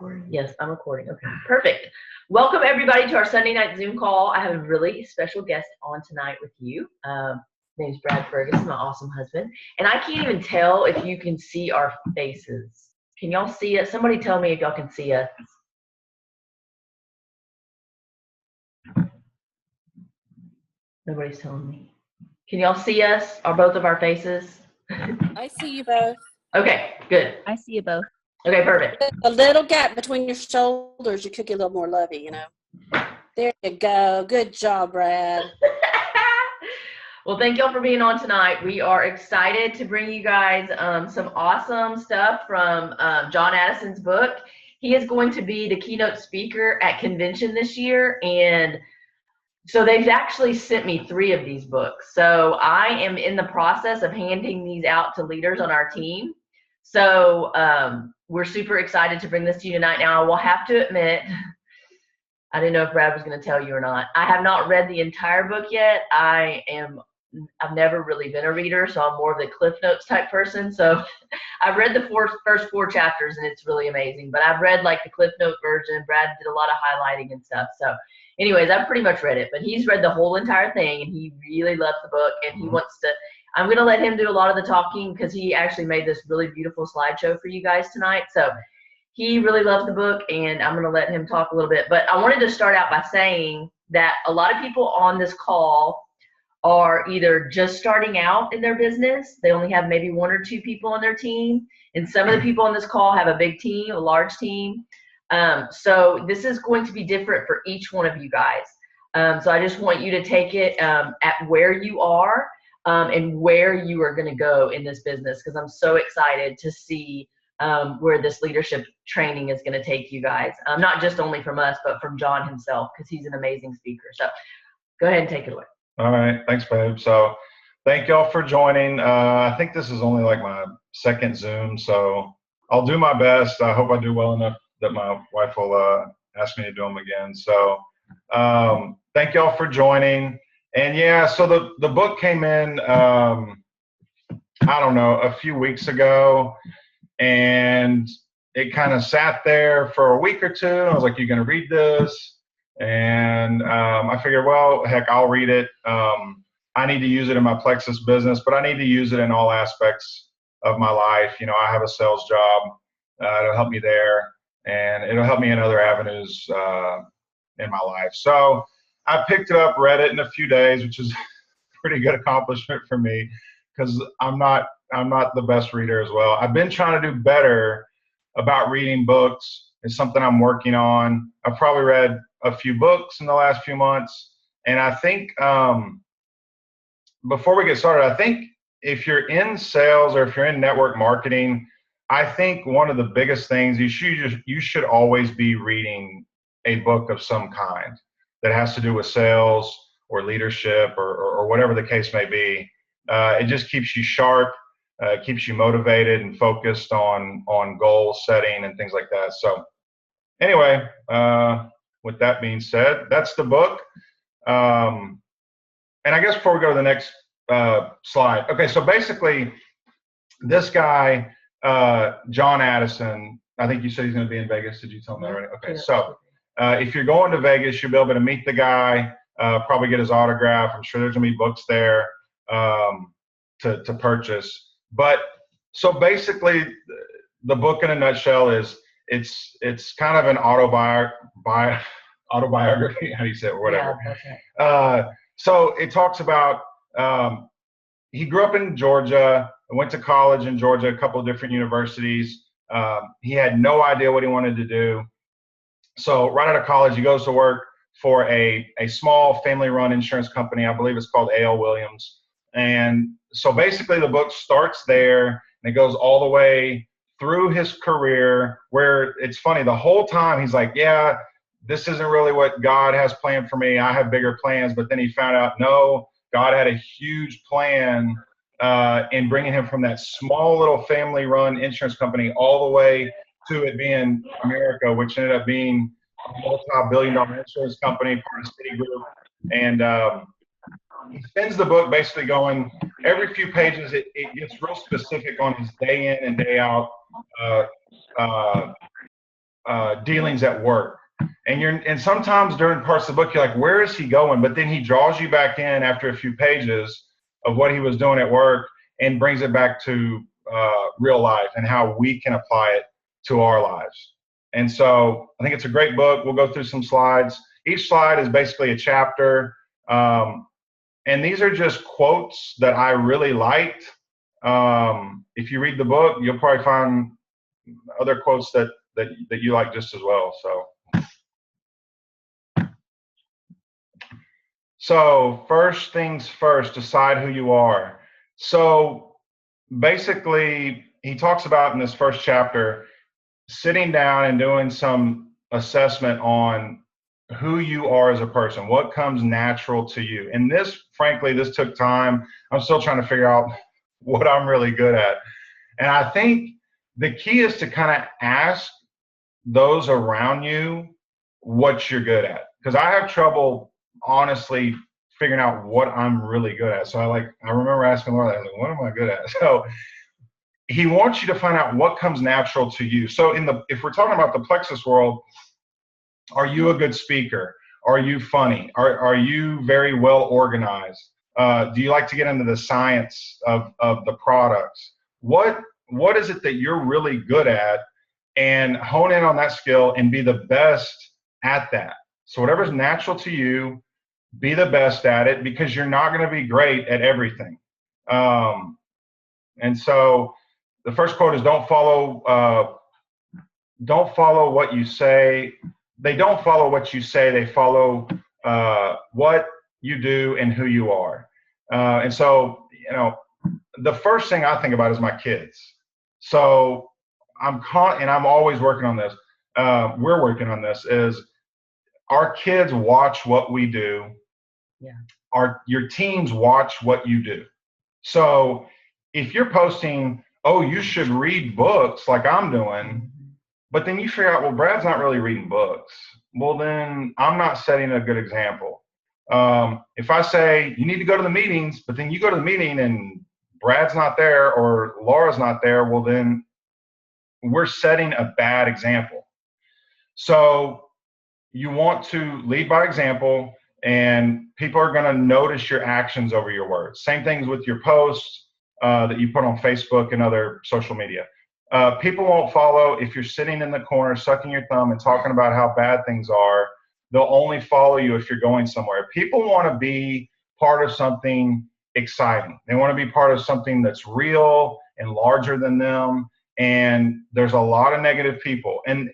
recording? Yes, I'm recording. Okay, perfect. Welcome everybody to our Sunday night Zoom call. I have a really special guest on tonight with you. His name's Brad Ferguson, my awesome husband. And I can't even tell if you can see our faces. Can y'all see us? Somebody tell me if y'all can see us. Nobody's telling me. Can y'all see us? Are both of our faces? I see you both. Okay, good. I see you both. Okay, perfect. A little gap between your shoulders, you could get a little more lovey, you know. There you go. Good job, Brad. Well, thank y'all for being on tonight. We are excited to bring you guys some awesome stuff from John Addison's book. He is going to be the keynote speaker at convention this year, and so they've actually sent me 3 of these books. So I am in the process of handing these out to leaders on our team. So we're super excited to bring this to you tonight. Now, I will have to admit, I didn't know if Brad was going to tell you or not. I have not read the entire book yet. I've never really been a reader, so I'm more of the Cliff Notes type person. So I've read the first 4 chapters, and it's really amazing. But I've read like the Cliff Note version. Brad did a lot of highlighting and stuff. So anyways, I've pretty much read it. But he's read the whole entire thing, and he really loves the book, and he wants to. I'm going to let him do a lot of the talking because he actually made this really beautiful slideshow for you guys tonight. So he really loves the book, and I'm going to let him talk a little bit. But I wanted to start out by saying that a lot of people on this call are either just starting out in their business. They only have maybe 1 or 2 people on their team. And some of the people on this call have a big team, a large team. So this is going to be different for each one of you guys. So I just want you to take it at where you are and where you are going to go in this business, because I'm so excited to see where this leadership training is going to take you guys. Not just only from us, but from John himself, because he's an amazing speaker. So go ahead and take it away. All right. Thanks, babe. So thank y'all for joining. I think this is only like my 2nd Zoom, so I'll do my best. I hope I do well enough that my wife will ask me to do them again. So thank y'all for joining. And yeah, so the book came in, I don't know, a few weeks ago, and it kind of sat there for a week or 2. I was like, "You gonna read this?" And I figured, well, heck, I'll read it. I need to use it in my Plexus business, but I need to use it in all aspects of my life. You know, I have a sales job. It'll help me there, and it'll help me in other avenues in my life. So I picked it up, read it in a few days, which is a pretty good accomplishment for me because I'm not the best reader as well. I've been trying to do better about reading books. It's something I'm working on. I've probably read a few books in the last few months. And I think before we get started, I think if you're in sales or if you're in network marketing, I think one of the biggest things you should always be reading a book of some kind that has to do with sales or leadership or whatever the case may be. It just keeps you sharp, keeps you motivated and focused on goal setting and things like that. So anyway, with that being said, that's the book. And I guess before we go to the next slide. Okay, so basically this guy, John Addison, I think you said he's going to be in Vegas. Did you tell him that already? Okay, so if you're going to Vegas, you'll be able to meet the guy, probably get his autograph. I'm sure there's going to be books there to purchase. But so basically the book in a nutshell is it's kind of an autobiography, how do you say it, or whatever. Yeah, okay. So it talks about he grew up in Georgia, went to college in Georgia, a couple of different universities. He had no idea what he wanted to do. So right out of college, he goes to work for a small family-run insurance company. I believe it's called A.L. Williams. And so basically the book starts there, and it goes all the way through his career, where it's funny, the whole time he's like, yeah, this isn't really what God has planned for me. I have bigger plans. But then he found out, no, God had a huge plan in bringing him from that small little family-run insurance company all the way to it being America, which ended up being a multi-billion-dollar insurance company, part of Citigroup. And he spends the book basically going, every few pages, it gets real specific on his day in and day out dealings at work. And sometimes during parts of the book, you're like, where is he going? But then he draws you back in after a few pages of what he was doing at work and brings it back to real life and how we can apply it to our lives. And so I think it's a great book. We'll go through some slides. Each slide is basically a chapter. And these are just quotes that I really liked. If you read the book, you'll probably find other quotes that you like just as well. So first things first, decide who you are. So basically, he talks about in this first chapter, sitting down and doing some assessment on who you are as a person, what comes natural to you. And this, frankly, this took time. I'm still trying to figure out what I'm really good at. And I think the key is to kind of ask those around you what you're good at. Because I have trouble, honestly, figuring out what I'm really good at. So I remember asking Laura, I was like, what am I good at? So he wants you to find out what comes natural to you. So if we're talking about the Plexus world, are you a good speaker? Are you funny? Are you very well organized? Do you like to get into the science of the products? What is it that you're really good at, and hone in on that skill and be the best at that? So whatever's natural to you, be the best at it, because you're not going to be great at everything. And so the first quote is, don't follow what you say. They don't follow what you say. They follow what you do and who you are. And so, the first thing I think about is my kids. So I'm always working on this. We're working on this. Is our kids watch what we do. Yeah. Your teams watch what you do. So if you're posting, oh, you should read books like I'm doing, but then you figure out, well, Brad's not really reading books. Well, then I'm not setting a good example. If I say you need to go to the meetings, but then you go to the meeting and Brad's not there or Laura's not there, well, then we're setting a bad example. So you want to lead by example, and people are going to notice your actions over your words. Same things with your posts that you put on Facebook and other social media. People won't follow if you're sitting in the corner, sucking your thumb and talking about how bad things are. They'll only follow you if you're going somewhere. People want to be part of something exciting. They want to be part of something that's real and larger than them. And there's a lot of negative people. And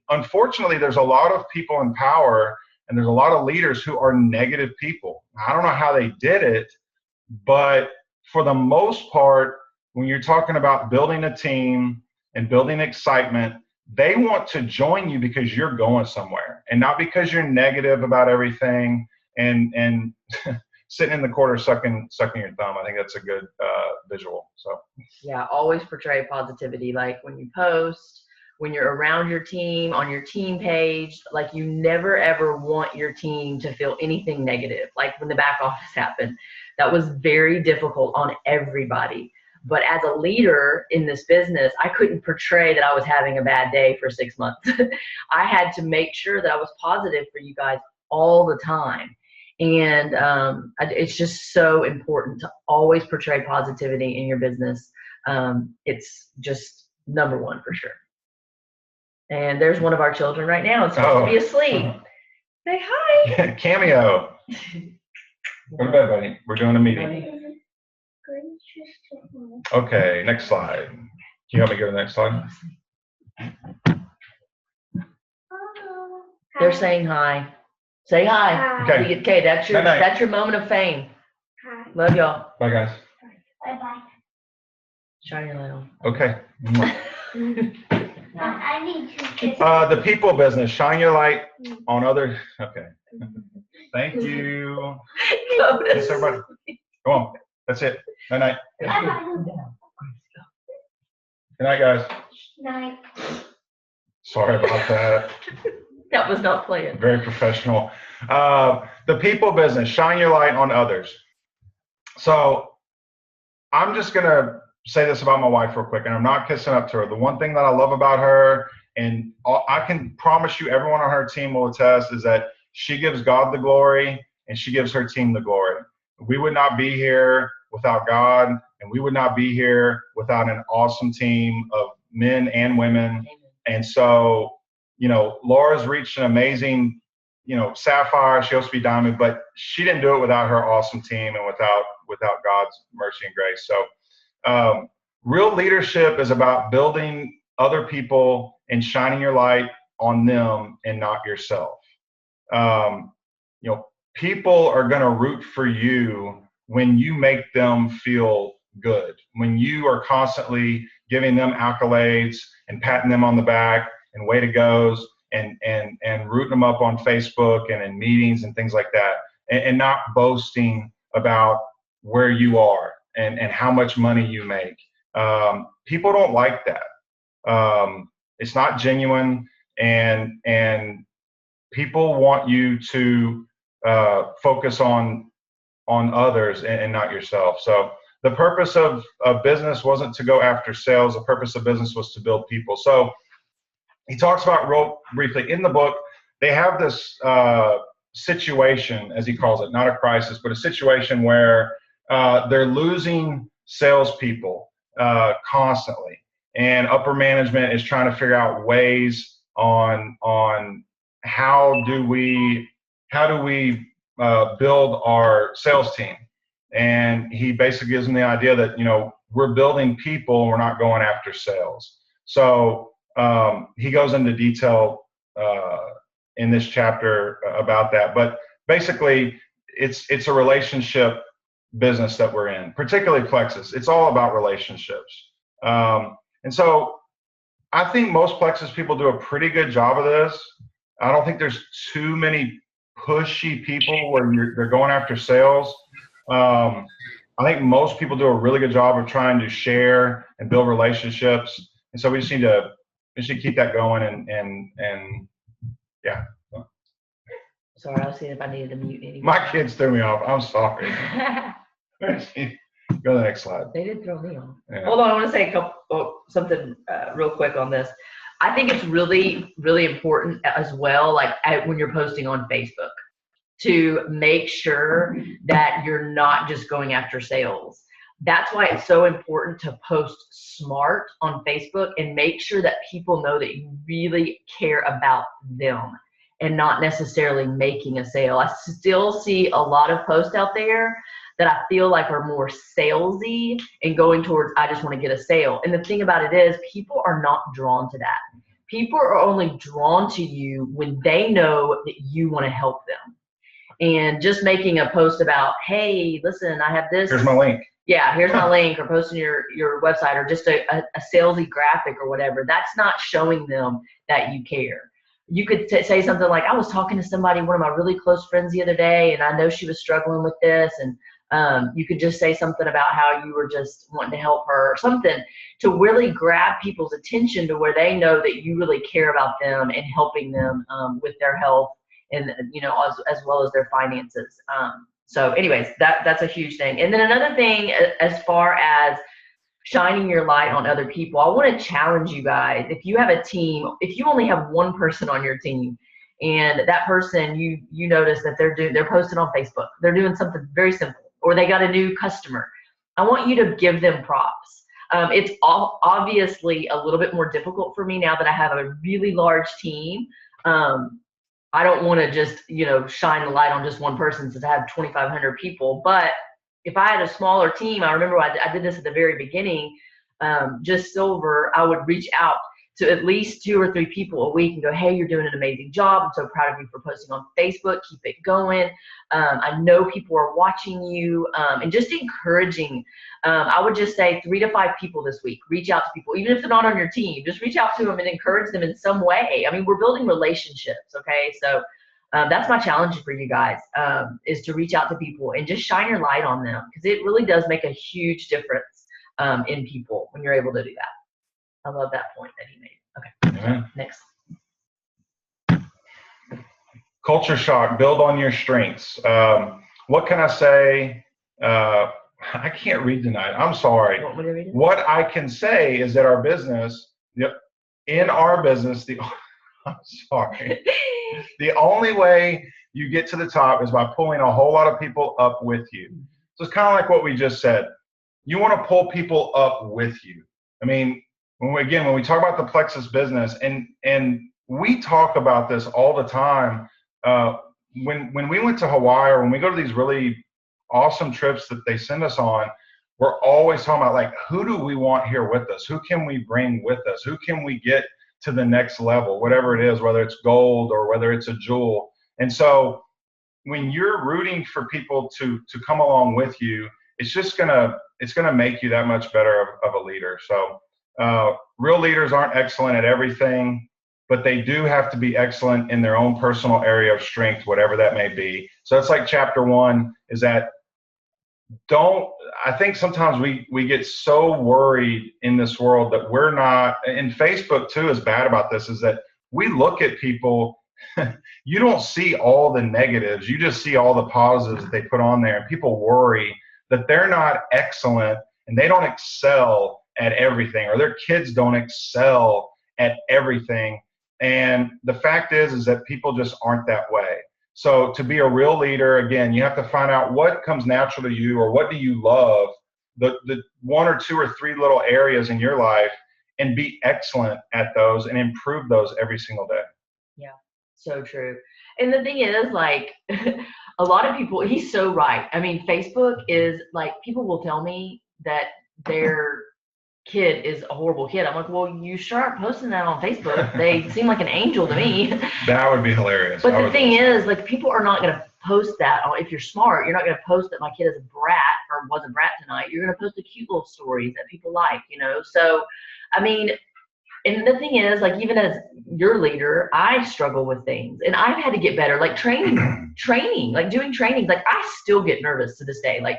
unfortunately, there's a lot of people in power, and there's a lot of leaders who are negative people. I don't know how they did it, but for the most part, when you're talking about building a team and building excitement, they want to join you because you're going somewhere, and not because you're negative about everything and sitting in the corner sucking your thumb. I think that's a good visual. So yeah, always portray positivity. Like when you post, when you're around your team, on your team page, like you never ever want your team to feel anything negative. Like when the back office happened, that was very difficult on everybody. But as a leader in this business, I couldn't portray that I was having a bad day for 6 months. I had to make sure that I was positive for you guys all the time. And it's just so important to always portray positivity in your business. It's just number one for sure. And there's one of our children right now. It's supposed to be asleep. Say hi. Cameo. Go to bed, buddy. We're doing a meeting. Okay, next slide. Can you help me go to the next slide? They're saying hi. Say hi. Okay. Okay, that's your moment of fame. Hi. Love y'all. Bye, guys. Bye-bye. Shine your light on. Okay. I need to kiss. The people business. Shine your light on others. Okay. Thank you. Yes, everybody. Come on. That's it. Good night. Good night, guys. Night. Sorry about that. That was not planned. Very professional. The people business. Shine your light on others. So I'm just going to say this about my wife real quick, and I'm not kissing up to her. The one thing that I love about her, and I can promise you everyone on her team will attest, is that she gives God the glory and she gives her team the glory. We would not be here without God, and we would not be here without an awesome team of men and women. And so, Laura's reached an amazing, sapphire. She supposed to be diamond, but she didn't do it without her awesome team and without God's mercy and grace. So real leadership is about building other people and shining your light on them and not yourself. People are going to root for you when you make them feel good, when you are constantly giving them accolades and patting them on the back and way to goes and rooting them up on Facebook and in meetings and things like that, and not boasting about where you are and how much money you make. People don't like that. It's not genuine, and people want you to focus on others and not yourself. So the purpose of business wasn't to go after sales. The purpose of business was to build people. So he talks about real briefly in the book, they have this situation, as he calls it, not a crisis, but a situation where they're losing salespeople constantly, and upper management is trying to figure out ways on how do we build our sales team. And he basically gives them the idea that, we're building people, we're not going after sales. So he goes into detail in this chapter about that. But basically, it's a relationship business that we're in, particularly Plexus. It's all about relationships. And so I think most Plexus people do a pretty good job of this. I don't think there's too many pushy people where they're going after sales. I think most people do a really good job of trying to share and build relationships. And so we just need to keep that going and yeah. Sorry, I was seeing if I needed to mute anyone. My kids threw me off. I'm sorry. Go to the next slide. They did throw me off. Yeah. Hold on, I want to say something real quick on this. I think it's really, really important as well, like when you're posting on Facebook, to make sure that you're not just going after sales. That's why it's so important to post smart on Facebook and make sure that people know that you really care about them and not necessarily making a sale. I still see a lot of posts out there that I feel like are more salesy and going towards, I just want to get a sale. And the thing about it is, people are not drawn to that. People are only drawn to you when they know that you want to help them. And just making a post about, hey, listen, I have this. Here's my link. Yeah, here's my link, or posting your website, or just a salesy graphic or whatever. That's not showing them that you care. You could say something like, I was talking to somebody, one of my really close friends the other day, and I know she was struggling with this. And you could just say something about how you were just wanting to help her or something to really grab people's attention to where they know that you really care about them and helping them with their health and, as well as their finances. So anyways, that's a huge thing. And then another thing, as far as shining your light on other people, I want to challenge you guys. If you have a team, if you only have one person on your team, and that person, you notice that they're posting on Facebook, they're doing something very simple, or they got a new customer, I want you to give them props. It's obviously a little bit more difficult for me now that I have a really large team. I don't want to just, shine the light on just one person since I have 2,500 people. But if I had a smaller team, I remember I did this at the very beginning, just Silver, I would reach out to at least 2 or 3 people a week and go, hey, you're doing an amazing job. I'm so proud of you for posting on Facebook. Keep it going. I know people are watching you, and just encouraging. I would just say 3 to 5 people this week. Reach out to people, even if they're not on your team. Just reach out to them and encourage them in some way. I mean, we're building relationships, okay? So that's my challenge for you guys, is to reach out to people and just shine your light on them, because it really does make a huge difference in people when you're able to do that. I love that point that he made. Okay, next. Culture shock, build on your strengths. What can I say? I can't read tonight. I'm sorry. What would I read it? What I can say is that our business, in our business, I'm sorry. The only way you get to the top is by pulling a whole lot of people up with you. So it's kind of like what we just said. You want to pull people up with you. I mean, when we talk about the Plexus business, and we talk about this all the time. When we went to Hawaii, or when we go to these really awesome trips that they send us on, we're always talking about, like, who do we want here with us? Who can we bring with us? Who can we get to the next level, whatever it is, whether it's gold or whether it's a jewel. And so when you're rooting for people to come along with you, it's gonna make you that much better of a leader. So real leaders aren't excellent at everything, but they do have to be excellent in their own personal area of strength, whatever that may be. So it's like chapter 1 is that I think sometimes we get so worried in this world that we're not, and Facebook too is bad about this, is that we look at people, you don't see all the negatives, you just see all the positives that they put on there, and people worry that they're not excellent and they don't excel at everything, or their kids don't excel at everything. And the fact is that people just aren't that way. So to be a real leader, again, you have to find out what comes natural to you, or what do you love, the 1 or 2 or 3 little areas in your life, and be excellent at those and improve those every single day. Yeah, so true. And the thing is, like, a lot of people, he's so right. I mean, Facebook is like, people will tell me that their kid is a horrible kid. I'm like, well, you sure aren't posting that on Facebook. They seem like an angel to me. That would be hilarious. But the thing is, like, people are not going to post that. If you're smart, you're not going to post that my kid is a brat or was a brat tonight. You're going to post the cute little stories that people like, So, I mean, and the thing is, like, even as your leader, I struggle with things, and I've had to get better, like training, like doing trainings. Like, I still get nervous to this day. Like,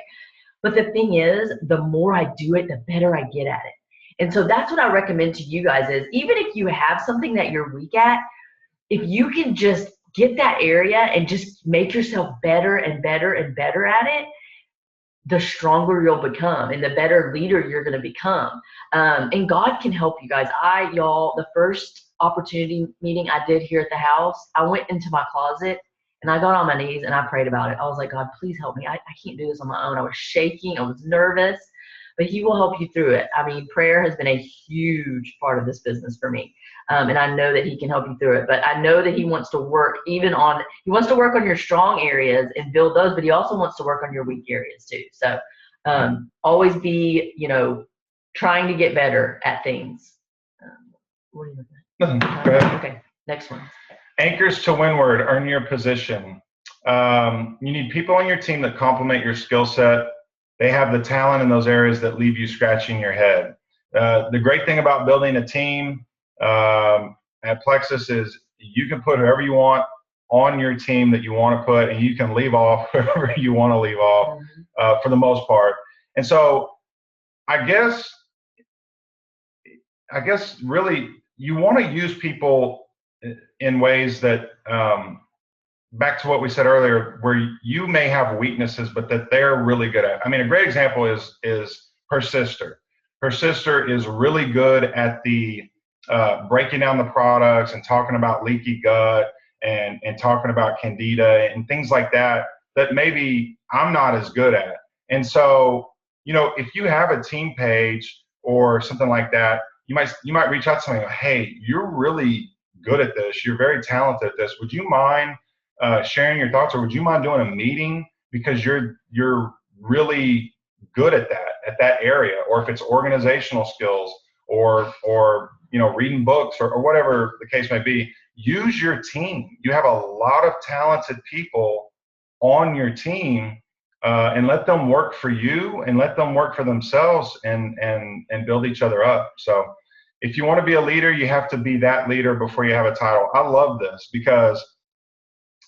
but the thing is, the more I do it, the better I get at it. And so that's what I recommend to you guys is, even if you have something that you're weak at, if you can just get that area and just make yourself better and better and better at it, the stronger you'll become and the better leader you're going to become. And God can help you guys. The first opportunity meeting I did here at the house, I went into my closet and I got on my knees and I prayed about it. I was like, God, please help me. I can't do this on my own. I was shaking. I was nervous, but He will help you through it. I mean, prayer has been a huge part of this business for me. And I know that He can help you through it, but I know that He wants to work He wants to work on your strong areas and build those, but He also wants to work on your weak areas too. So always be, trying to get better at things. What are you looking at? Go ahead. Okay, next one. Anchors to windward, earn your position. You need people on your team that complement your skill set. They have the talent in those areas that leave you scratching your head. The great thing about building a team at Plexus is you can put whoever you want on your team that you want to put, and you can leave off whoever you want to leave off for the most part. And so I guess really you want to use people in ways that, back to what we said earlier, where you may have weaknesses, but that they're really good at. I mean, a great example is her sister. Her sister is really good at the breaking down the products and talking about leaky gut and talking about candida and things like that maybe I'm not as good at. And so, if you have a team page or something like that, you might reach out to somebody and go, hey, you're really good at this. You're very talented at this. Would you mind sharing your thoughts, or would you mind doing a meeting because you're really good at that area? Or if it's organizational skills or reading books or whatever the case may be, use your team. You have a lot of talented people on your team, and let them work for you and let them work for themselves and build each other up. So if you want to be a leader, you have to be that leader before you have a title. I love this because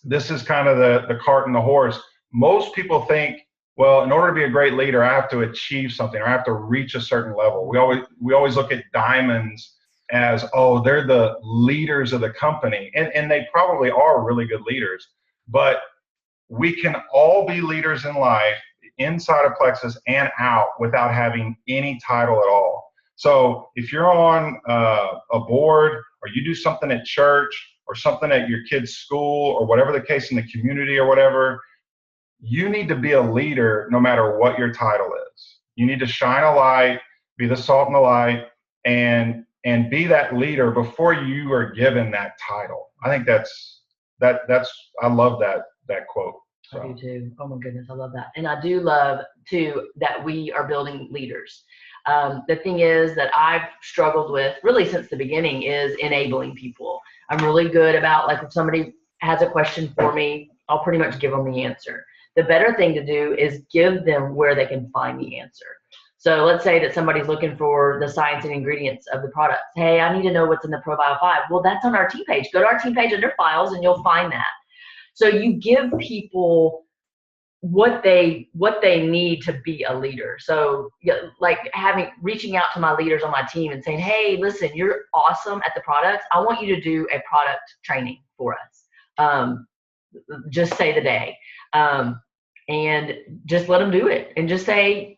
this is kind of the cart and the horse. Most people think, well, in order to be a great leader, I have to achieve something, or I have to reach a certain level. We always look at diamonds as, oh, they're the leaders of the company. And they probably are really good leaders. But we can all be leaders in life. inside of Plexus and out without having any title at all. So if you're on a board, or you do something at church, or something at your kid's school, or whatever the case in the community or whatever, you need to be a leader no matter what your title is. You need to shine a light, be the salt and the light, and be that leader before you are given that title. I think that's I love that quote. So. I do too. Oh my goodness, I love that. And I do love too that we are building leaders. The thing is that I've struggled with really since the beginning is enabling people. I'm really good about, like, if somebody has a question for me, I'll pretty much give them the answer. The better thing to do is give them where they can find the answer. So let's say that somebody's looking for the science and ingredients of the product. Hey, I need to know what's in the ProBio 5. Well, that's on our team page. Go to our team page under files and you'll find that. So you give people what they need to be a leader. So like reaching out to my leaders on my team and saying, hey, listen, you're awesome at the products. I want you to do a product training for us. Just say the day. And just let them do it, and just say,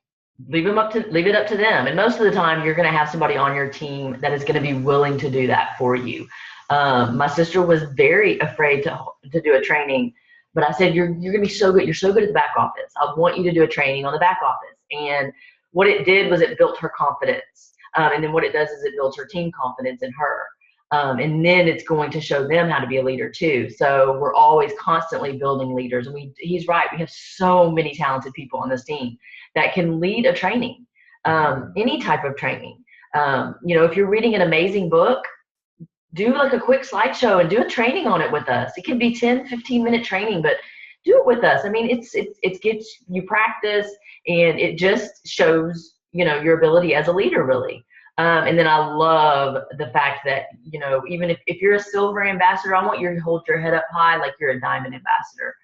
leave it up to them. And most of the time you're going to have somebody on your team that is going to be willing to do that for you. My sister was very afraid to do a training, but I said, you're going to be so good. You're so good at the back office. I want you to do a training on the back office. And what it did was it built her confidence. And then what it does is it builds her team confidence in her. And then it's going to show them how to be a leader too. So we're always constantly building leaders. And he's right. We have so many talented people on this team that can lead a training, any type of training. If you're reading an amazing book, do like a quick slideshow and do a training on it with us. It can be 10, 15-minute training, but do it with us. I mean, it gets you practice, and it just shows, your ability as a leader, really. And then I love the fact that, even if you're a silver ambassador, I want you to hold your head up high like you're a diamond ambassador.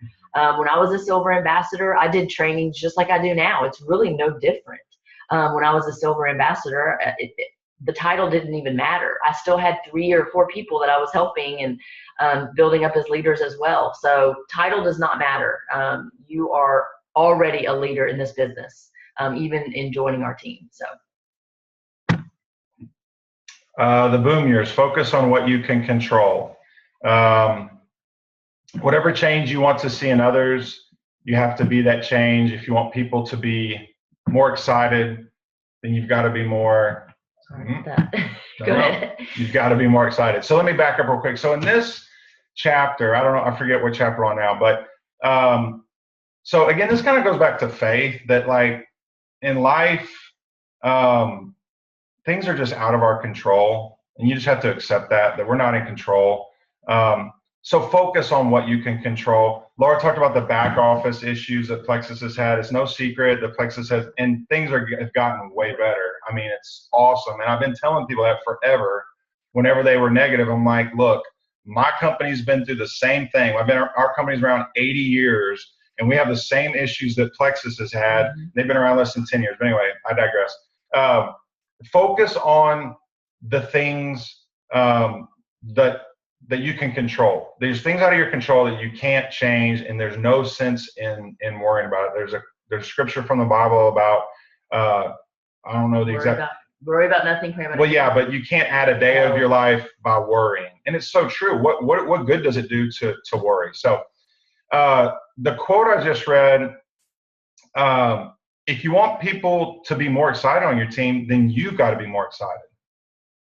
When I was a silver ambassador, I did trainings just like I do now. It's really no different. When I was a silver ambassador, the title didn't even matter. I still had 3 or 4 people that I was helping and building up as leaders as well. So title does not matter. You are already a leader in this business, even in joining our team. So. The boom years, focus on what you can control. Whatever change you want to see in others, you have to be that change. If you want people to be more excited, then you've got to be more. Sorry about that. Go ahead. You've got to be more excited. So let me back up real quick. So in this chapter, I don't know, I forget what chapter we're on now, but so again, this kind of goes back to faith, that like in life, things are just out of our control, and you just have to accept that we're not in control. So focus on what you can control. Laura talked about the back office issues that Plexus has had. It's no secret that Plexus has, and things have gotten way better. I mean, it's awesome. And I've been telling people that forever. Whenever they were negative, I'm like, look, my company's been through the same thing. Our company's around 80 years, and we have the same issues that Plexus has had. They've been around less than 10 years. But anyway, I digress. Focus on the things that you can control. There's things out of your control that you can't change, and there's no sense in worrying about it. There's a scripture from the Bible about I don't know the exact. Worry about nothing. Pray about well, yeah, but you can't add a day of your life by worrying, and it's so true. What good does it do to worry? So the quote I just read. If you want people to be more excited on your team, then you've got to be more excited.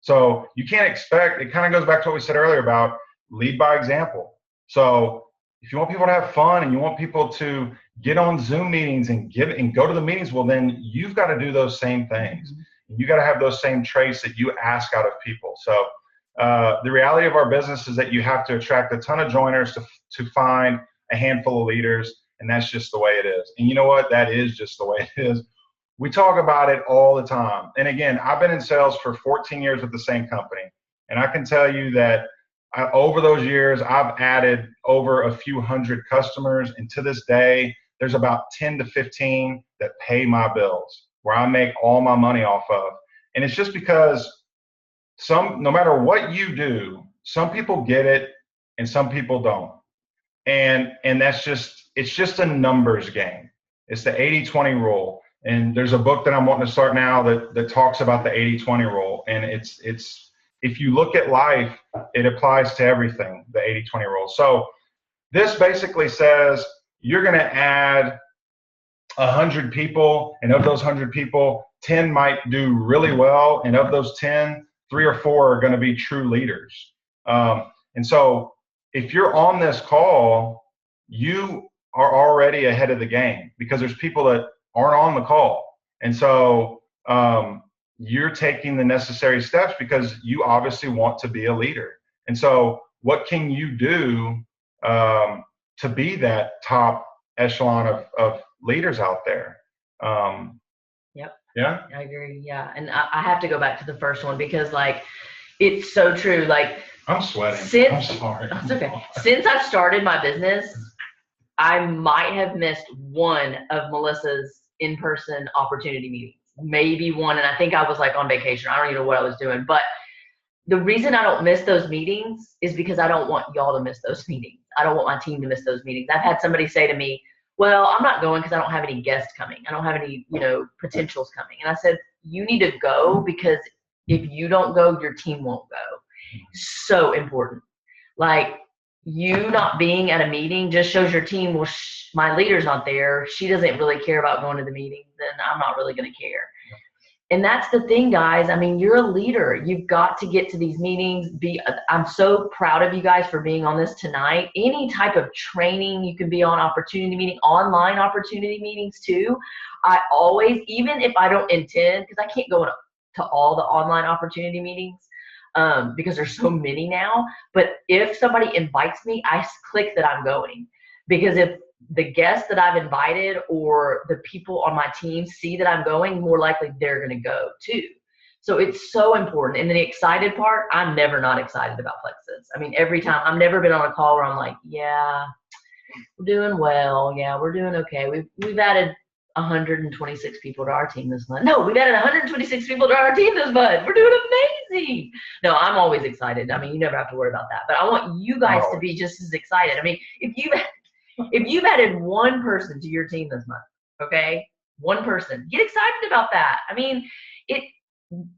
So you can't expect, it kind of goes back to what we said earlier about lead by example. So if you want people to have fun and you want people to get on Zoom meetings and go to the meetings, well, then you've got to do those same things. You got to have those same traits that you ask out of people. So the reality of our business is that you have to attract a ton of joiners to find a handful of leaders. And that's just the way it is. And you know what? That is just the way it is. We talk about it all the time. And again, I've been in sales for 14 years with the same company. And I can tell you that over those years, I've added over a few hundred customers. And to this day, there's about 10 to 15 that pay my bills, where I make all my money off of. And it's just because no matter what you do, some people get it and some people don't. And it's just a numbers game. It's the 80-20 rule. And there's a book that I'm wanting to start now that talks about the 80-20 rule. And it's if you look at life, it applies to everything, the 80-20 rule. So this basically says you're going to add 100 people, and of those 100 people, 10 might do really well, and of those 10, 3 or 4 are going to be true leaders. And so if you're on this call, you are already ahead of the game because there's people that aren't on the call. And so you're taking the necessary steps because you obviously want to be a leader. And so what can you do to be that top echelon of leaders out there? Yep. Yeah. I agree. Yeah. And I have to go back to the first one because like, it's so true. Like, I'm sweating. I'm sorry. It's okay. Since I've started my business, I might have missed one of Melissa's in-person opportunity meetings, maybe one. And I think I was like on vacation. I don't even know what I was doing. But the reason I don't miss those meetings is because I don't want y'all to miss those meetings. I don't want my team to miss those meetings. I've had somebody say to me, well, I'm not going because I don't have any guests coming. I don't have any, potentials coming. And I said, you need to go because if you don't go, your team won't go. So important. Like, you not being at a meeting just shows your team, well, my leader's not there. She doesn't really care about going to the meeting. Then I'm not really going to care. And that's the thing, guys. I mean, you're a leader. You've got to get to these meetings. I'm so proud of you guys for being on this tonight. Any type of training you can be on, opportunity meeting, online opportunity meetings too. I always, even if I don't intend, because I can't go to all the online opportunity meetings, because there's so many now. But if somebody invites me, I click that I'm going. Because if the guests that I've invited or the people on my team see that I'm going, more likely they're going to go too. So it's so important. And the excited part, I'm never not excited about Plexus. I mean, every time, I've never been on a call where I'm like, yeah, we're doing well. Yeah, we're doing okay. We've added 126 people to our team this month. No, we've added 126 people to our team this month. We're doing amazing. No, I'm always excited. I mean, you never have to worry about that. But I want you guys to be just as excited. I mean, if you've added one person to your team this month, okay, one person, get excited about that. I mean,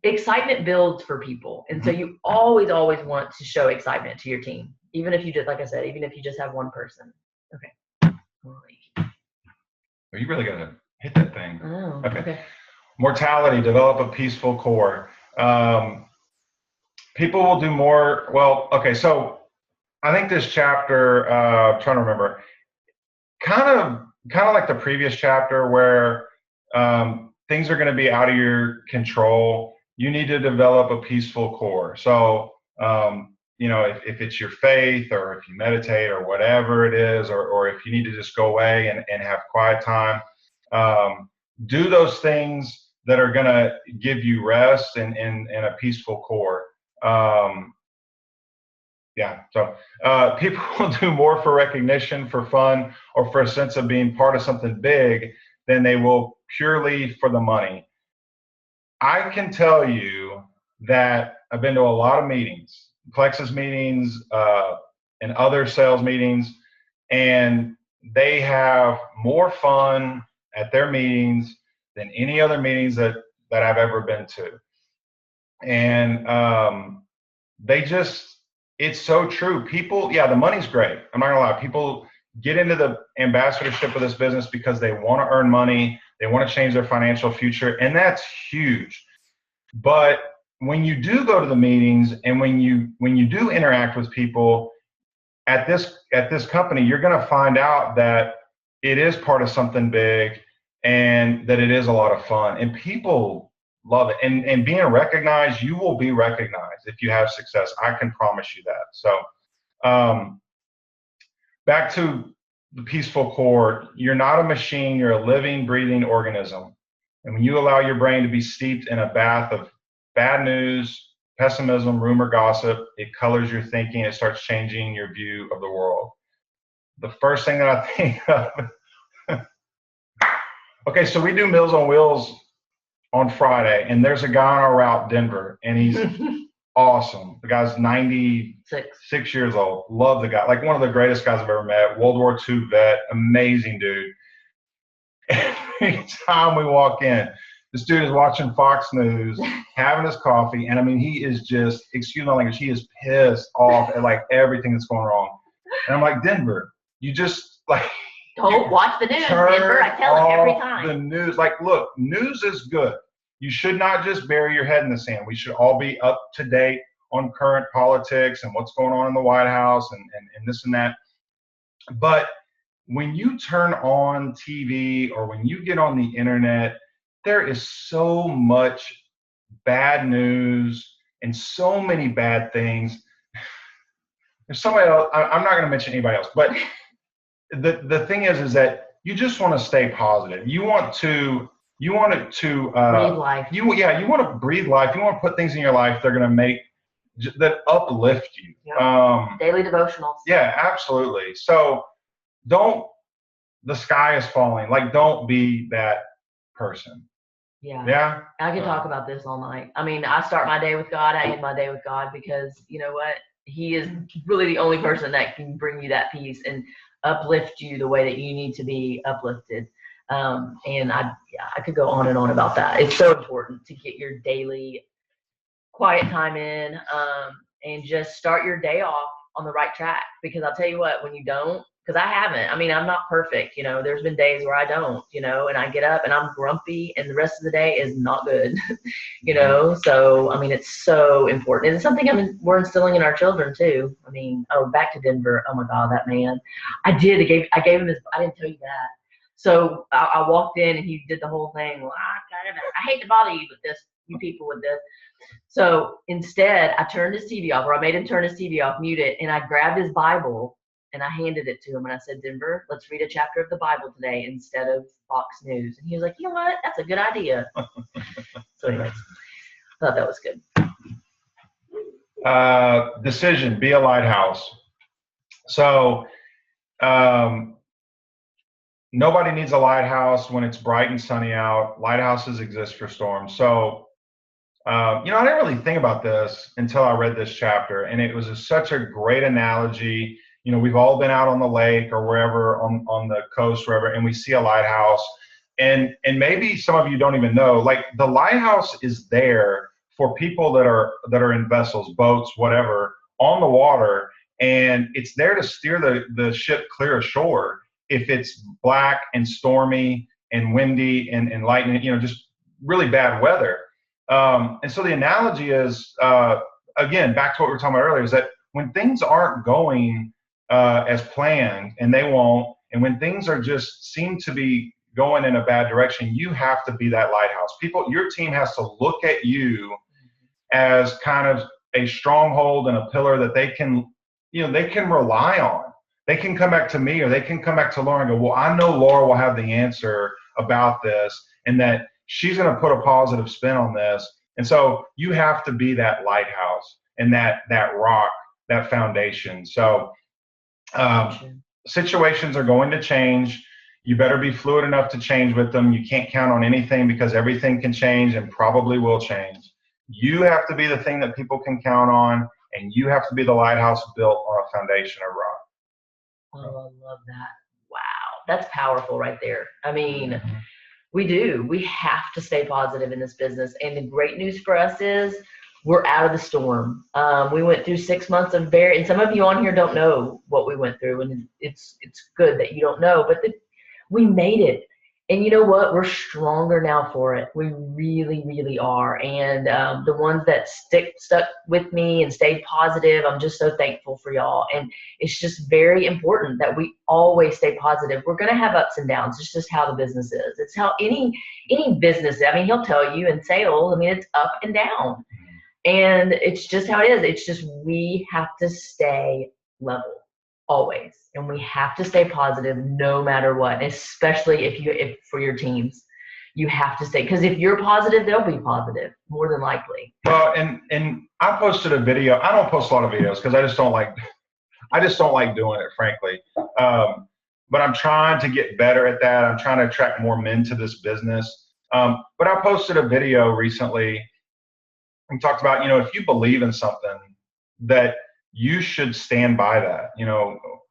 excitement builds for people. And so you always want to show excitement to your team, even if you just, like I said, even if you just have one person. Okay. Well, you really got to hit that thing. Oh, okay. Mortality, develop a peaceful core. People will do more. Well, okay, so I think this chapter, I'm trying to remember, kind of like the previous chapter where things are going to be out of your control. You need to develop a peaceful core. So, if it's your faith or if you meditate or whatever it is, or if you need to just go away and have quiet time, do those things that are going to give you rest and a peaceful core. So people will do more for recognition, for fun, or for a sense of being part of something big than they will purely for the money. I can tell you that I've been to a lot of meetings, Plexus meetings, and other sales meetings, and they have more fun at their meetings than any other meetings that I've ever been to. And it's so true. People, the money's great. I'm not gonna lie. People get into the ambassadorship of this business because they want to earn money. They want to change their financial future. And that's huge. But when you do go to the meetings and when you do interact with people at this company, you're going to find out that it is part of something big and that it is a lot of fun. And people love it. And being recognized, you will be recognized if you have success. I can promise you that. So back to the peaceful core, you're not a machine, you're a living, breathing organism. And when you allow your brain to be steeped in a bath of bad news, pessimism, rumor, gossip, it colors your thinking, it starts changing your view of the world. The first thing that I think of, okay, so we do Meals on Wheels on Friday, and there's a guy on our route, Denver, and he's awesome. The guy's 96 years old. Love the guy. Like one of the greatest guys I've ever met. World War II vet, amazing dude. Every time we walk in, this dude is watching Fox News, having his coffee, and I mean, he is just, excuse my language, he is pissed off at like everything that's going wrong. And I'm like, Denver, you just like Don't watch the news, turn Denver. I tell him every off time. the news. Like, look, news is good. You should not just bury your head in the sand. We should all be up to date on current politics and what's going on in the White House and this and that. But when you turn on TV or when you get on the internet, there is so much bad news and so many bad things. There's somebody else, I'm not going to mention anybody else, but the thing is that you just want to stay positive. You want to Breathe life. You want to breathe life. You want to put things in your life that are going to that uplift you. Yep. Daily devotionals. Yeah, absolutely. So the sky is falling. Like, don't be that person. Yeah. Yeah. I could talk about this all night. I mean, I start my day with God. I end my day with God because you know what? He is really the only person that can bring you that peace and uplift you the way that you need to be uplifted. And I could go on and on about that. It's so important to get your daily quiet time in and just start your day off on the right track. Because I'll tell you what, when you don't, because I haven't, I mean, I'm not perfect, you know, there's been days where I don't, you know, and I get up and I'm grumpy and the rest of the day is not good, you know. So, I mean, it's so important. And it's something we're instilling in our children too. I mean, back to Denver. Oh my God, that man. I gave him his, I didn't tell you that. So I walked in and he did the whole thing. Well, I hate to bother you with this, you people with this. So instead, I turned his TV off, or I made him turn his TV off, mute it, and I grabbed his Bible and I handed it to him. And I said, Denver, let's read a chapter of the Bible today instead of Fox News. And he was like, you know what? That's a good idea. So anyways, I thought that was good. Decision, be a lighthouse. So nobody needs a lighthouse when it's bright and sunny out. Lighthouses exist for storms. So, I didn't really think about this until I read this chapter, and it was such a great analogy. You know, we've all been out on the lake or wherever on the coast, wherever, and we see a lighthouse. And maybe some of you don't even know, like, the lighthouse is there for people that are in vessels, boats, whatever, on the water, and it's there to steer the ship clear of shore if it's black and stormy and windy and lightning, you know, just really bad weather. And so the analogy is, again, back to what we were talking about earlier, is that when things aren't going as planned, and they won't, and when things are just seem to be going in a bad direction, you have to be that lighthouse. Your team has to look at you as kind of a stronghold and a pillar that they can rely on. They can come back to me, or they can come back to Laura and go, well, I know Laura will have the answer about this, and that she's going to put a positive spin on this. And so you have to be that lighthouse and that rock, that foundation. So situations are going to change. You better be fluid enough to change with them. You can't count on anything, because everything can change and probably will change. You have to be the thing that people can count on, and you have to be the lighthouse built on a foundation of rock. Oh, I love that. Wow. That's powerful right there. I mean, we have to stay positive in this business. And the great news for us is we're out of the storm. We went through 6 months of and some of you on here don't know what we went through, and it's good that you don't know, but we made it. And you know what? We're stronger now for it. We really, really are. And the ones that stuck with me and stayed positive, I'm just so thankful for y'all. And it's just very important that we always stay positive. We're going to have ups and downs. It's just how the business is. It's how any business, I mean, he'll tell you in sales, I mean, it's up and down. And it's just how it is. It's just we have to stay level. Always. And we have to stay positive no matter what, especially if for your teams. You have to stay, because if you're positive, they'll be positive, more than likely. Well, and I posted a video. I don't post a lot of videos because I just don't like doing it, frankly. But I'm trying to get better at that. I'm trying to attract more men to this business. But I posted a video recently and talked about, if you believe in something, that you should stand by that.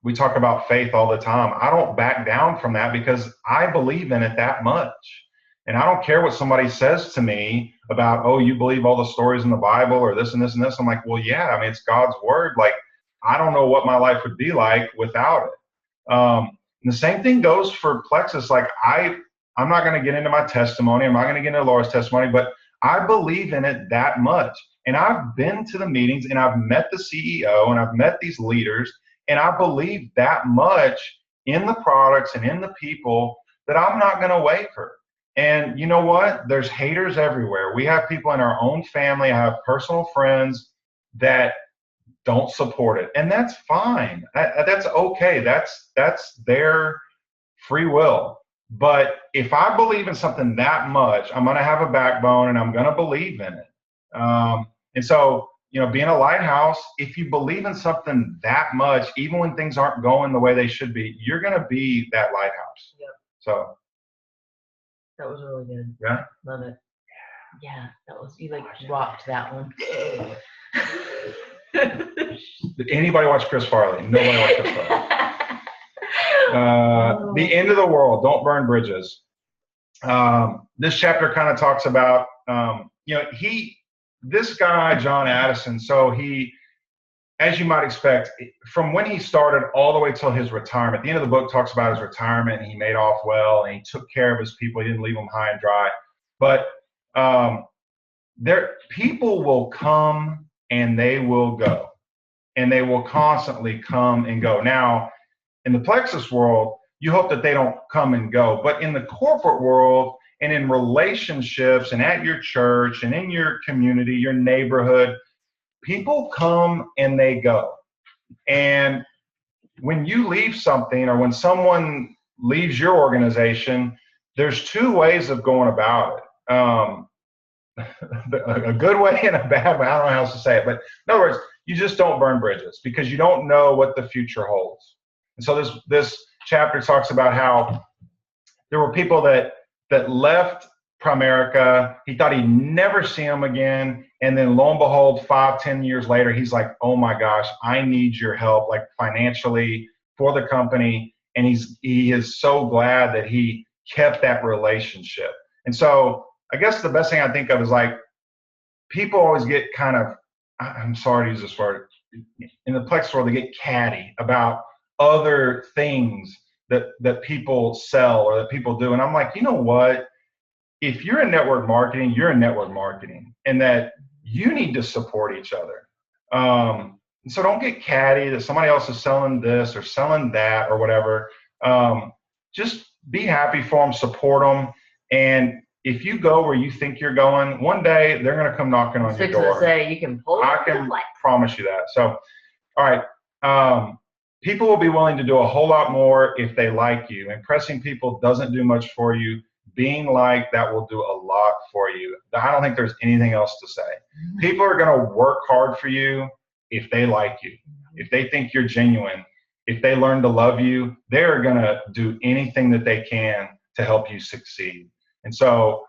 we talk about faith all the time. I don't back down from that because I believe in it that much. And I don't care what somebody says to me about, oh, you believe all the stories in the Bible or this and this and this. I'm like, well, yeah, I mean, it's God's word. Like, I don't know what my life would be like without it. And the same thing goes for Plexus. Like, I'm not going to get into my testimony. I'm not going to get into Laura's testimony, but I believe in it that much. And I've been to the meetings and I've met the CEO and I've met these leaders, and I believe that much in the products and in the people that I'm not going to waver. And you know what? There's haters everywhere. We have people in our own family. I have personal friends that don't support it, and that's fine. That's okay. That's their free will. But if I believe in something that much, I'm going to have a backbone and I'm going to believe in it. And so, you know, being a lighthouse, if you believe in something that much, even when things aren't going the way they should be, you're going to be that lighthouse. Yep. So That was really good. yeah. Love it. Yeah, that was, you like rocked that one. Did anybody watch Chris Farley? Nobody watched Chris Farley. The end of the world. Don't burn bridges. This chapter kind of talks about, you know, this guy, John Addison, so he, as you might expect, from when he started all the way till his retirement, the end of the book talks about his retirement, and he made off well, and he took care of his people. He didn't leave them high and dry. But people will come and they will go, and they will constantly come and go. Now, in the Plexus world, you hope that they don't come and go. But in the corporate world and in relationships and at your church and in your community, your neighborhood, people come and they go. And when you leave something, or when someone leaves your organization, there's two ways of going about it. A good way and a bad way. I don't know how else to say it. But in other words, you just don't burn bridges because you don't know what the future holds. And so this chapter talks about how there were people that left Primerica. He thought he'd never see them again. And then lo and behold, 5-10 years later, he's like, oh my gosh, I need your help, like financially, for the company. And he is so glad that he kept that relationship. And so I guess the best thing I think of is, like, people always get kind of, I'm sorry to use this word, in the Plex world, they get catty about other things that people sell or that people do. And I'm like, you know what? If you're in network marketing, you're in network marketing, and that you need to support each other. And so don't get catty that somebody else is selling this or selling that or whatever. Just be happy for them, support them. And if you go where you think you're going, one day they're going to come knocking on your door. To say, you can pull I can promise you that. So, all right. People will be willing to do a whole lot more if they like you. Impressing people doesn't do much for you. Being liked, that will do a lot for you. I don't think there's anything else to say. People are going to work hard for you if they like you, if they think you're genuine, if they learn to love you. They're going to do anything that they can to help you succeed. And so,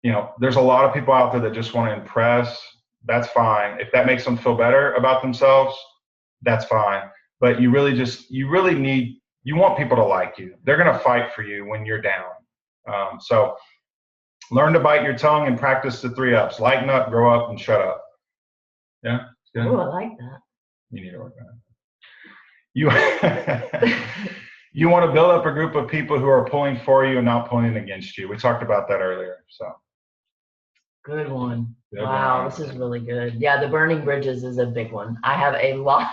you know, there's a lot of people out there that just want to impress. That's fine. If that makes them feel better about themselves, that's fine. But you want people to like you. They're going to fight for you when you're down. So learn to bite your tongue and practice the 3 Ups. Lighten up, grow up, and shut up. Yeah? Good. Oh, I like that. You need to work on it. You want to build up a group of people who are pulling for you and not pulling against you. We talked about that earlier. So good one. Good wow, one. This is really good. Yeah, the burning bridges is a big one. I have a lot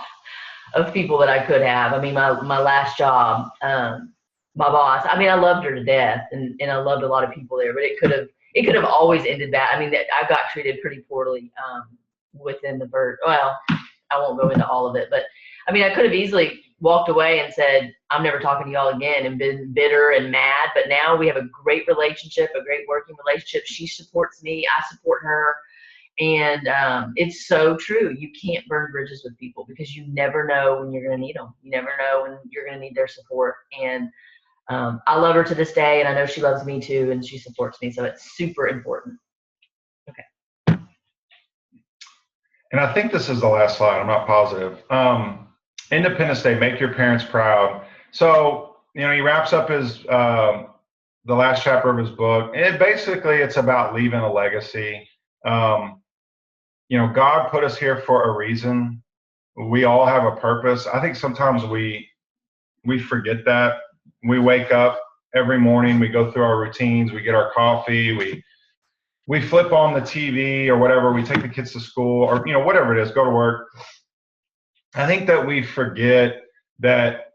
of people that I could have. I mean, my last job, my boss, I mean, I loved her to death, and I loved a lot of people there, but it could have always ended that. I mean, I got treated pretty poorly within the well, I won't go into all of it, but I mean, I could have easily walked away and said, I'm never talking to y'all again, and been bitter and mad. But now we have a great relationship, a great working relationship. She supports me, I support her. And it's so true. You can't burn bridges with people because you never know when you're going to need them. You never know when you're going to need their support. And I love her to this day, and I know she loves me too, and she supports me. So it's super important. Okay. And I think this is the last slide. I'm not positive. Independence Day, make your parents proud. So, he wraps up his the last chapter of his book. It's about leaving a legacy. God put us here for a reason. We all have a purpose. I think sometimes we forget that. We wake up every morning, we go through our routines, we get our coffee, we flip on the TV or whatever, we take the kids to school or whatever it is, go to work. I think that we forget that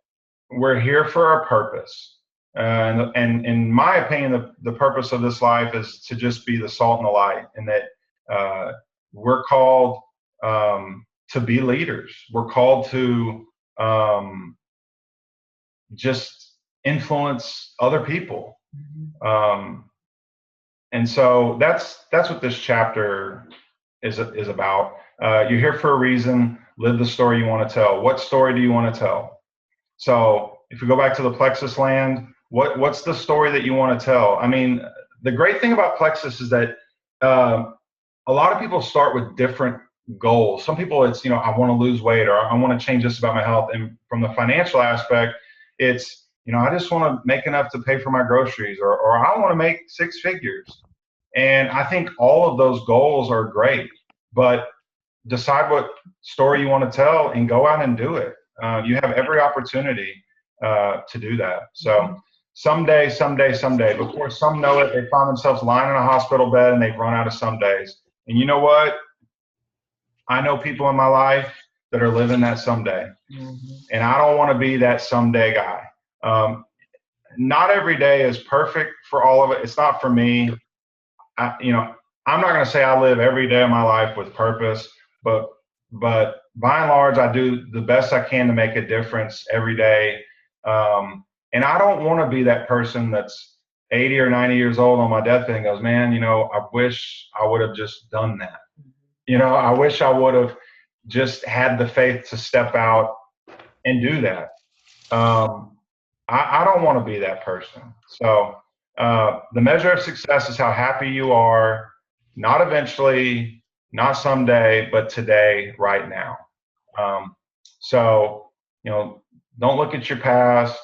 we're here for a purpose. And in my opinion, the purpose of this life is to just be the salt and the light, and that we're called to be leaders. We're called to just influence other people. And so that's what this chapter is about. You're here for a reason. Live the story you want to tell. What story do you want to tell? So if we go back to the Plexus land, what's the story that you want to tell? I mean, the great thing about Plexus is that a lot of people start with different goals. Some people, it's, I want to lose weight, or I want to change this about my health. And from the financial aspect, it's, I just want to make enough to pay for my groceries, or I want to make 6 figures. And I think all of those goals are great, but decide what story you want to tell and go out and do it. You have every opportunity to do that. So someday, before some know it, they find themselves lying in a hospital bed and they've run out of some days. And you know what? I know people in my life that are living that someday. And I don't want to be that someday guy. Not every day is perfect for all of it. It's not for me. I'm not going to say I live every day of my life with purpose, but by and large, I do the best I can to make a difference every day. And I don't want to be that person that's 80 or 90 years old on my deathbed and goes, man, I wish I would have just done that. I wish I would have just had the faith to step out and do that. I don't want to be that person. So the measure of success is how happy you are, not eventually, not someday, but today, right now. So, don't look at your past.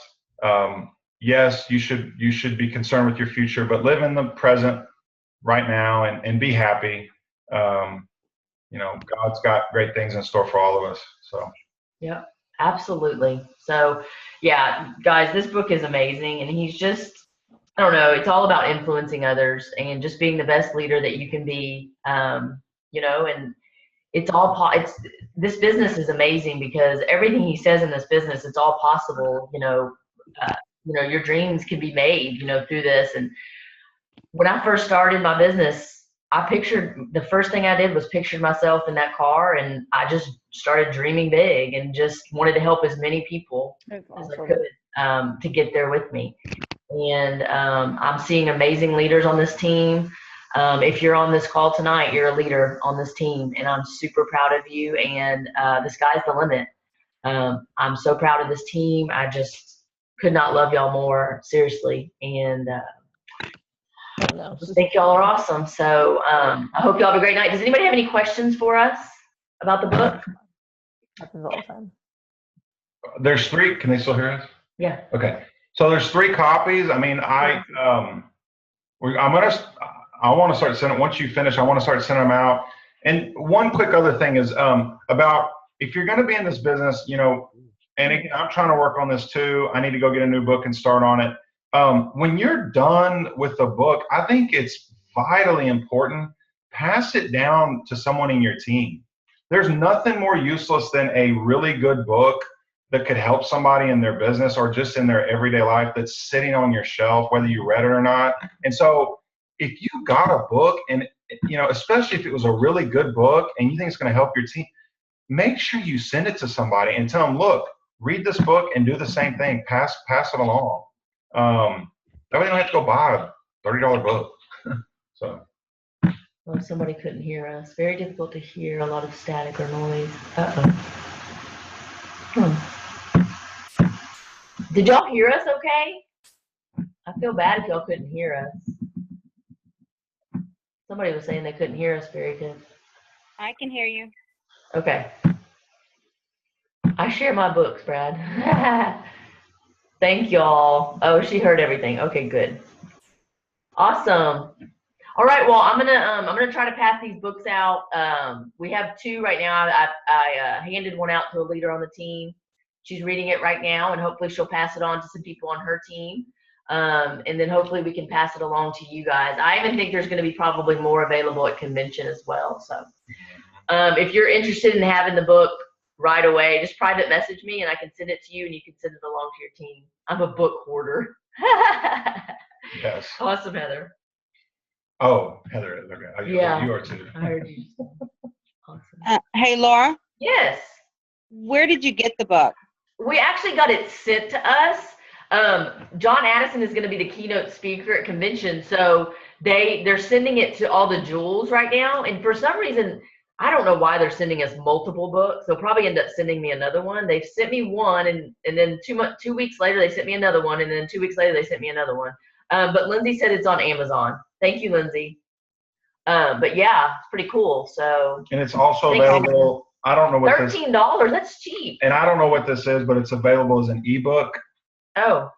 Yes, you should be concerned with your future, but live in the present right now and be happy. God's got great things in store for all of us. So. Yeah, absolutely. So, yeah, guys, this book is amazing, and he's just, I don't know, it's all about influencing others and just being the best leader that you can be. And it's all this business is amazing because everything he says in this business, it's all possible. Your dreams can be made, through this. And when I first started my business, the first thing I did was pictured myself in that car, and I just started dreaming big and just wanted to help as many people as I could to get there with me. And I'm seeing amazing leaders on this team. If you're on this call tonight, you're a leader on this team, and I'm super proud of you, and the sky's the limit. I'm so proud of this team. I just could not love y'all more, seriously. And I think y'all are awesome. So I hope y'all have a great night. Does anybody have any questions for us about the book? Happens all the time. There's 3. Can they still hear us? Yeah. Okay. So there's 3 copies. I mean, I want to start sending. Once you finish, I want to start sending them out. And one quick other thing is about if you're going to be in this business, and again, I'm trying to work on this too. I need to go get a new book and start on it. When you're done with the book, I think it's vitally important. Pass it down to someone in your team. There's nothing more useless than a really good book that could help somebody in their business or just in their everyday life that's sitting on your shelf, whether you read it or not. And so if you got a book and, especially if it was a really good book and you think it's going to help your team, make sure you send it to somebody and tell them, look, read this book and do the same thing. Pass it along. That way you don't have to go buy a $30 book. So. Well, somebody couldn't hear us. Very difficult to hear, a lot of static or noise. Did y'all hear us okay? I feel bad if y'all couldn't hear us. Somebody was saying they couldn't hear us very good. I can hear you. Okay. I share my books, Brad. Thank y'all. Oh, she heard everything. Okay, good. Awesome. All right. Well, I'm gonna try to pass these books out. We have 2 right now. I handed one out to a leader on the team. She's reading it right now, and hopefully she'll pass it on to some people on her team. And then hopefully we can pass it along to you guys. I even think there's going to be probably more available at convention as well. So if you're interested in having the book right away, just private message me and I can send it to you and you can send it along to your team. I'm a book hoarder. Yes. Awesome, Heather. Oh, Heather. Okay. Yeah. You are too. I heard you. Awesome. Hey, Laura, Yes. where did you get the book? We actually got it sent to us. John Addison is going to be the keynote speaker at convention, so they're sending it to all the jewels right now. And for some reason, I don't know why they're sending us multiple books. They'll probably end up sending me another one. They've sent me one, and then 2 weeks later they sent me another one, and then 2 weeks later they sent me another one. But Lindsay said it's on Amazon. Thank you, Lindsay. But yeah, it's pretty cool. So And it's also Thanks. available. I don't know what this, $13. That's cheap. and I don't know what this is, but it's available as an ebook. Oh,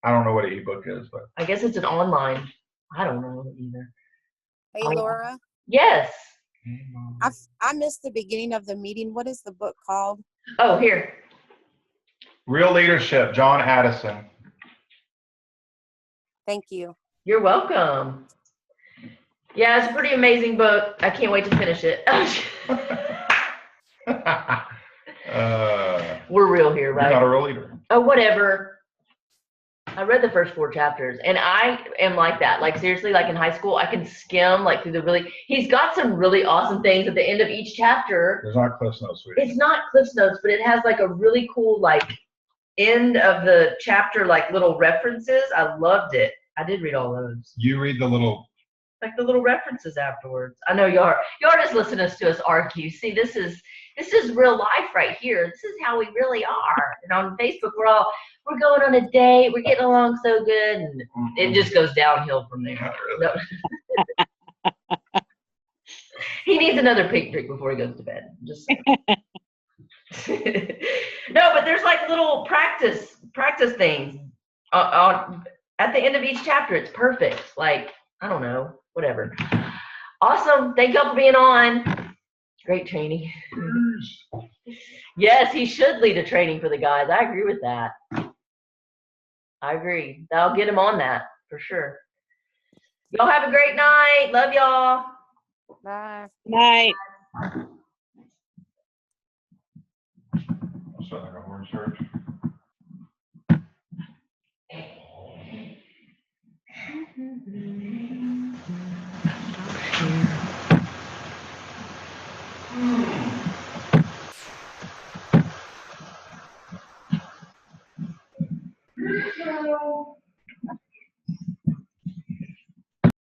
I don't know what an ebook is, but I guess it's an online. I don't know either. Hey, Oh. Laura, Yes. I missed the beginning of the meeting. What is the book called? Oh, here. Real Leadership, John Addison. Thank you. You're welcome. Yeah, it's a pretty amazing book. I can't wait to finish it. We're real here, You're not right? a real leader. Oh, whatever. I read the first 4 chapters, and I am like that. Like, seriously, like in high school, I can skim like through he's got some really awesome things at the end of each chapter. There's not Cliff Notes, sweetie. It's not Cliff's Notes, but it has like a really cool like end of the chapter, like little references. I loved it. I did read all those. You read the little. Like the little references afterwards. I know y'all just listening to us argue. See, this is real life right here. This is how we really are. And on Facebook, we're going on a date. We're getting along so good, and it just goes downhill from there. Not really. No. He needs another pink drink before he goes to bed. Just no, but there's like little practice things at the end of each chapter. It's perfect. Like, I don't know, whatever. Awesome. Thank y'all for being on. Great training. Yes, he should lead a training for the guys. I agree with that. I agree. That'll get him on that for sure. Y'all have a great night. Love y'all. Bye. Night. So like a horn search. Hello.